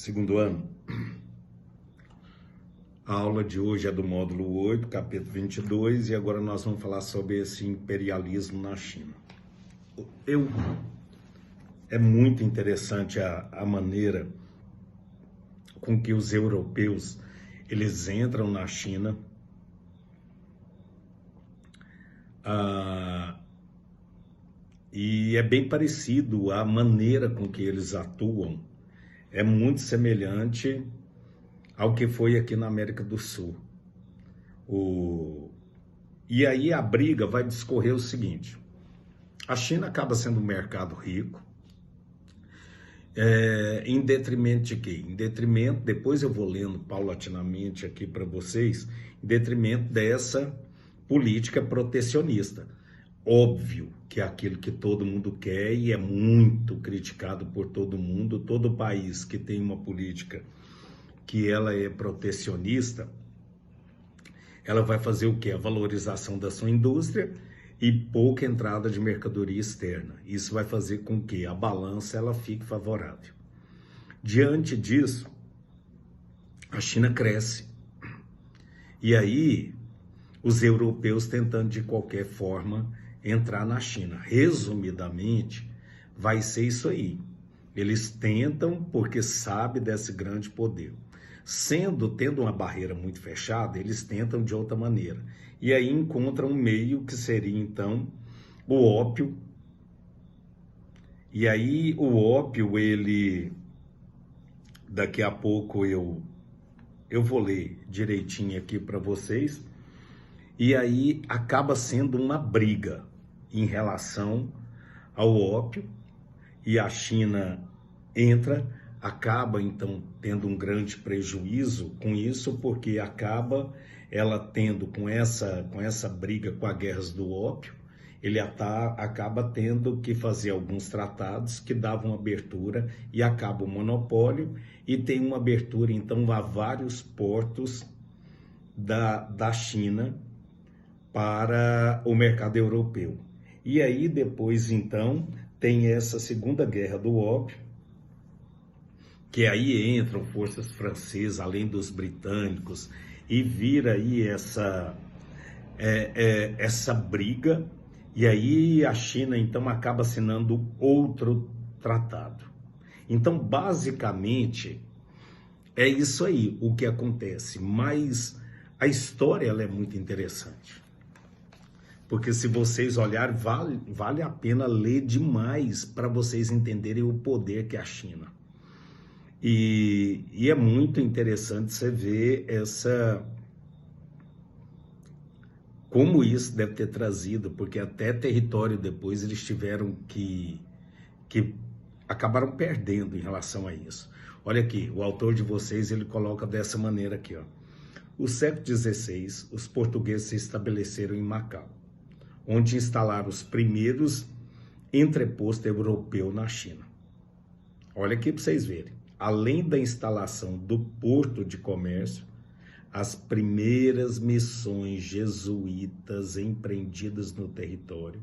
segundo ano. A aula de hoje é do módulo 8, capítulo 22, e agora nós vamos falar sobre esse imperialismo na China. É muito interessante a maneira com que os europeus, eles entram na China, e é bem parecido a maneira com que eles atuam, é muito semelhante ao que foi aqui na América do Sul. E aí a briga vai discorrer o seguinte: a China acaba sendo um mercado rico, em detrimento de quê? Em detrimento, depois eu vou lendo paulatinamente aqui para vocês, em detrimento dessa política protecionista. Óbvio que é aquilo que todo mundo quer e é muito criticado por todo mundo. Todo país que tem uma política que ela é protecionista, ela vai fazer o quê? A valorização da sua indústria e pouca entrada de mercadoria externa. Isso vai fazer com que a balança ela fique favorável. Diante disso, a China cresce. E aí, os europeus tentando de qualquer forma entrar na China. Resumidamente, vai ser isso aí. Eles tentam porque sabem desse grande poder. Tendo uma barreira muito fechada, eles tentam de outra maneira. E aí encontram um meio que seria, então, o ópio. E aí o ópio, ele... Daqui a pouco eu vou ler direitinho aqui para vocês. E aí acaba sendo uma briga em relação ao ópio. E a China entra, acaba então tendo um grande prejuízo com isso, porque acaba ela tendo com essa briga com as guerras do ópio, ele acaba tendo que fazer alguns tratados que davam abertura e acaba o monopólio e tem uma abertura então a vários portos da China para o mercado europeu. E aí depois então tem essa segunda guerra do ópio, que aí entram forças francesas, além dos britânicos, e vira aí essa briga, e aí a China então acaba assinando outro tratado. Então, basicamente, é isso aí o que acontece, mas a história ela é muito interessante. Porque se vocês olharem, vale a pena ler demais para vocês entenderem o poder que é a China. E é muito interessante você ver como isso deve ter trazido, porque até território depois eles tiveram que acabaram perdendo em relação a isso. Olha aqui, o autor de vocês, ele coloca dessa maneira aqui, ó. No século XVI, os portugueses se estabeleceram em Macau, onde instalaram os primeiros entrepostos europeus na China. Olha aqui para vocês verem. Além da instalação do porto de comércio, as primeiras missões jesuítas empreendidas no território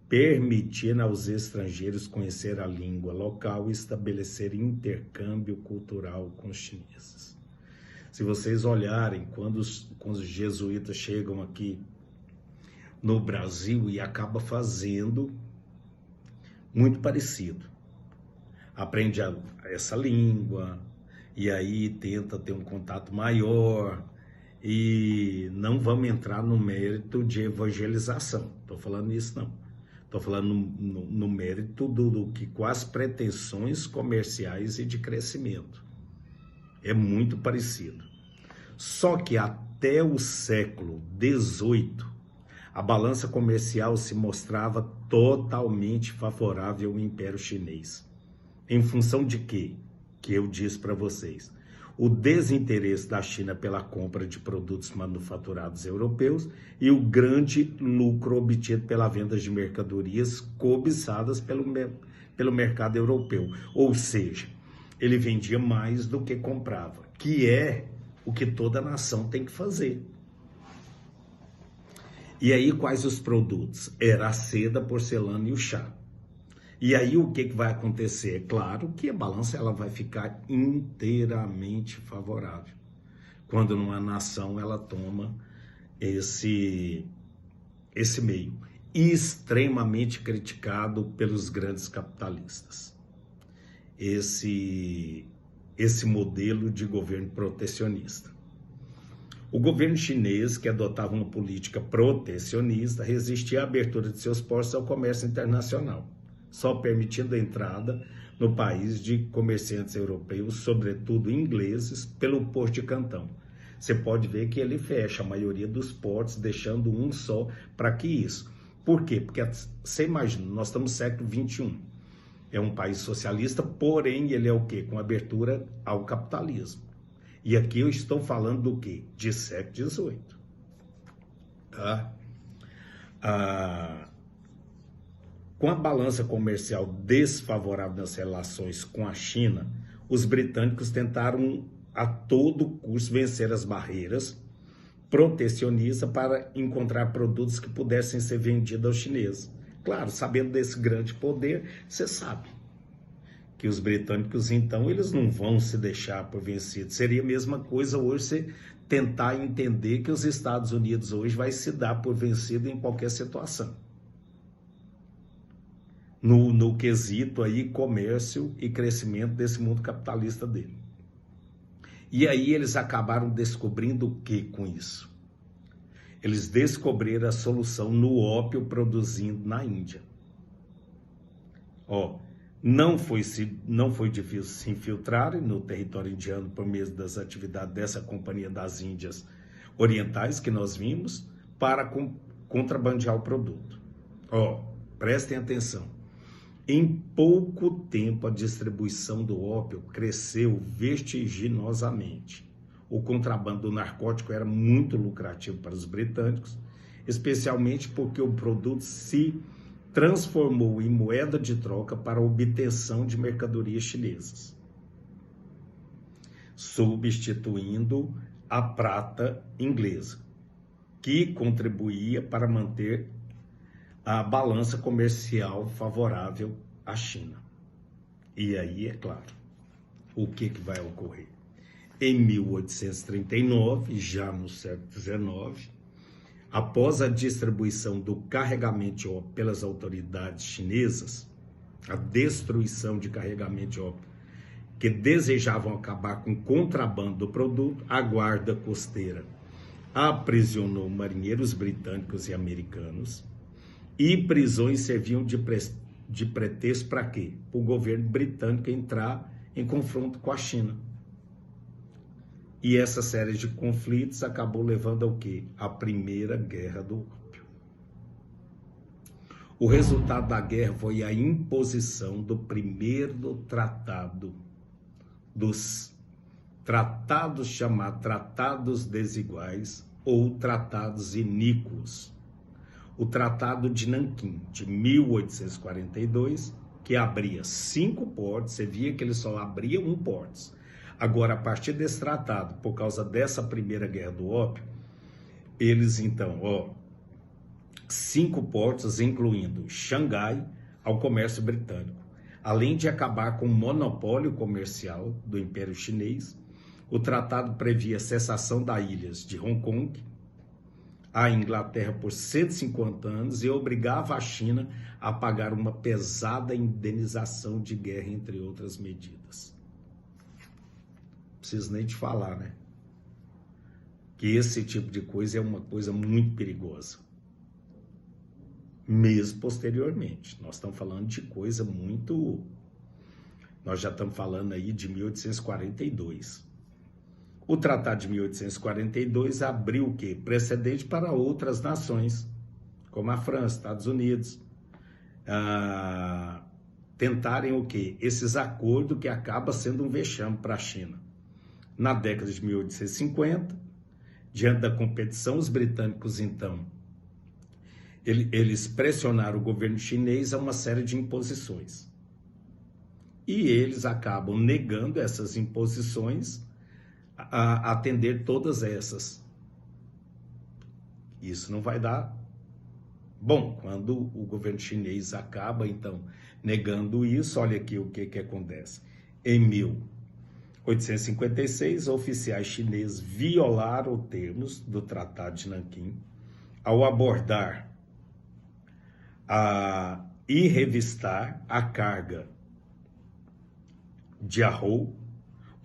permitiram aos estrangeiros conhecer a língua local e estabelecer intercâmbio cultural com os chineses. Se vocês olharem, quando os jesuítas chegam aqui no Brasil e acaba fazendo muito parecido. Aprende essa língua e aí tenta ter um contato maior e não vamos entrar no mérito de evangelização. Estou falando isso não. Estou falando no mérito do que com as pretensões comerciais e de crescimento. É muito parecido. Só que até o século XVIII, a balança comercial se mostrava totalmente favorável ao Império Chinês. Em função de quê? Que eu disse para vocês. O desinteresse da China pela compra de produtos manufaturados europeus e o grande lucro obtido pela venda de mercadorias cobiçadas pelo mercado europeu. Ou seja, ele vendia mais do que comprava, que é o que toda nação tem que fazer. E aí, quais os produtos? Era a seda, a porcelana e o chá. E aí o que vai acontecer? É claro que a balança ela vai ficar inteiramente favorável. Quando numa nação ela toma esse meio, extremamente criticado pelos grandes capitalistas. Esse modelo de governo protecionista. O governo chinês, que adotava uma política protecionista, resistia à abertura de seus portos ao comércio internacional, só permitindo a entrada no país de comerciantes europeus, sobretudo ingleses, pelo Porto de Cantão. Você pode ver que ele fecha a maioria dos portos, deixando um só. Para que isso? Por quê? Porque você imagina, nós estamos no século XXI. É um país socialista, porém ele é o quê? Com abertura ao capitalismo. E aqui eu estou falando do quê? De século XVIII. Tá? Com a balança comercial desfavorável nas relações com a China, os britânicos tentaram a todo custo vencer as barreiras protecionistas para encontrar produtos que pudessem ser vendidos aos chineses. Claro, sabendo desse grande poder, você sabe que os britânicos, então, eles não vão se deixar por vencidos. Seria a mesma coisa hoje você tentar entender que os Estados Unidos hoje vai se dar por vencido em qualquer situação. No quesito aí, comércio e crescimento desse mundo capitalista dele. E aí eles acabaram descobrindo o que com isso? Eles descobriram a solução no ópio produzindo na Índia. Não foi difícil se infiltrarem no território indiano por meio das atividades dessa Companhia das Índias Orientais que nós vimos para contrabandear o produto. Prestem atenção. Em pouco tempo, a distribuição do ópio cresceu vertiginosamente. O contrabando do narcótico era muito lucrativo para os britânicos, especialmente porque o produto se transformou em moeda de troca para a obtenção de mercadorias chinesas, substituindo a prata inglesa, que contribuía para manter a balança comercial favorável à China. E aí, é claro, o que vai ocorrer? Em 1839, já no século XIX, após a distribuição do carregamento de ópio pelas autoridades chinesas, a destruição de carregamento de ópio que desejavam acabar com o contrabando do produto, a guarda costeira aprisionou marinheiros britânicos e americanos, e prisões serviam de pretexto para quê? Para o governo britânico entrar em confronto com a China. E essa série de conflitos acabou levando ao quê? A Primeira Guerra do Ópio. O resultado da guerra foi a imposição do primeiro tratado, dos tratados chamados Tratados Desiguais ou Tratados Iníquos. O Tratado de Nanquim, de 1842, que abria 5 portos, você via que ele só abria 1 porto. Agora, a partir desse tratado, por causa dessa Primeira Guerra do Ópio, eles então, 5 portos, incluindo Xangai, ao comércio britânico. Além de acabar com o monopólio comercial do Império Chinês, o tratado previa a cessação das ilhas de Hong Kong à Inglaterra por 150 anos e obrigava a China a pagar uma pesada indenização de guerra, entre outras medidas. Não preciso nem te falar, né? Que esse tipo de coisa é uma coisa muito perigosa. Mesmo posteriormente. Nós estamos falando de coisa muito... Nós já estamos falando aí de 1842. O Tratado de 1842 abriu o quê? Precedente para outras nações, como a França, Estados Unidos, tentarem o quê? Esses acordos que acabam sendo um vexame para a China. Na década de 1850, diante da competição, os britânicos, então, eles pressionaram o governo chinês a uma série de imposições. E eles acabam negando essas imposições a atender todas essas. Isso não vai dar bom. Quando o governo chinês acaba, então, Negando isso, olha aqui o que acontece. Em 1856, oficiais chineses violaram os termos do Tratado de Nanquim ao abordar e revistar a carga de Arrow,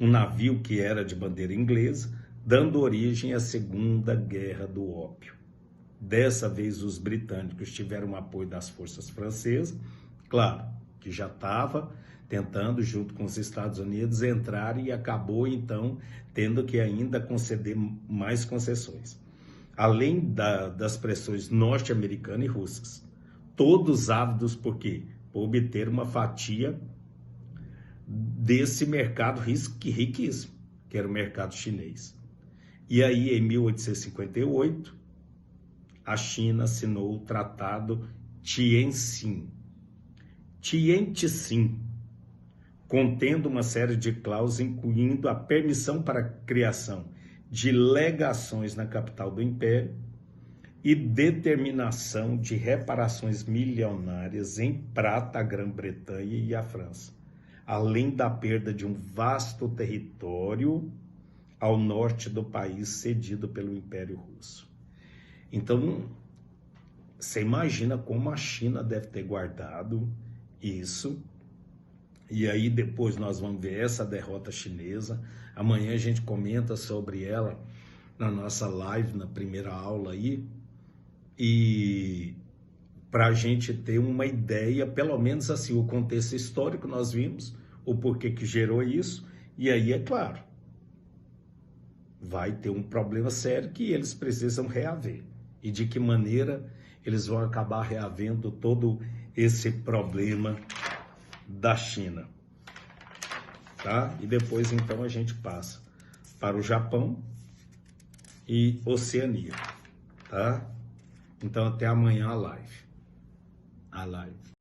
um navio que era de bandeira inglesa, dando origem à Segunda Guerra do Ópio. Dessa vez, os britânicos tiveram o apoio das forças francesas, claro, que já estava tentando, junto com os Estados Unidos, entrar e acabou, então, tendo que ainda conceder mais concessões. Além das pressões norte-americanas e russas, todos ávidos por quê? Por obter uma fatia desse mercado riquíssimo, que era o mercado chinês. E aí, em 1858, a China assinou o Tratado Tientsin, contendo uma série de cláusulas, incluindo a permissão para a criação de legações na capital do Império e determinação de reparações milionárias em prata à Grã-Bretanha e à França, além da perda de um vasto território ao norte do país cedido pelo Império Russo. Então, você imagina como a China deve ter guardado isso. E aí depois nós vamos ver essa derrota chinesa. Amanhã a gente comenta sobre ela na nossa live, na primeira aula aí. E para a gente ter uma ideia, pelo menos assim, o contexto histórico nós vimos, o porquê que gerou isso. E aí, é claro, vai ter um problema sério que eles precisam reaver. E de que maneira eles vão acabar reavendo todo esse problema da China, tá? E depois, então, a gente passa para o Japão e Oceania, tá? Então, até amanhã a live.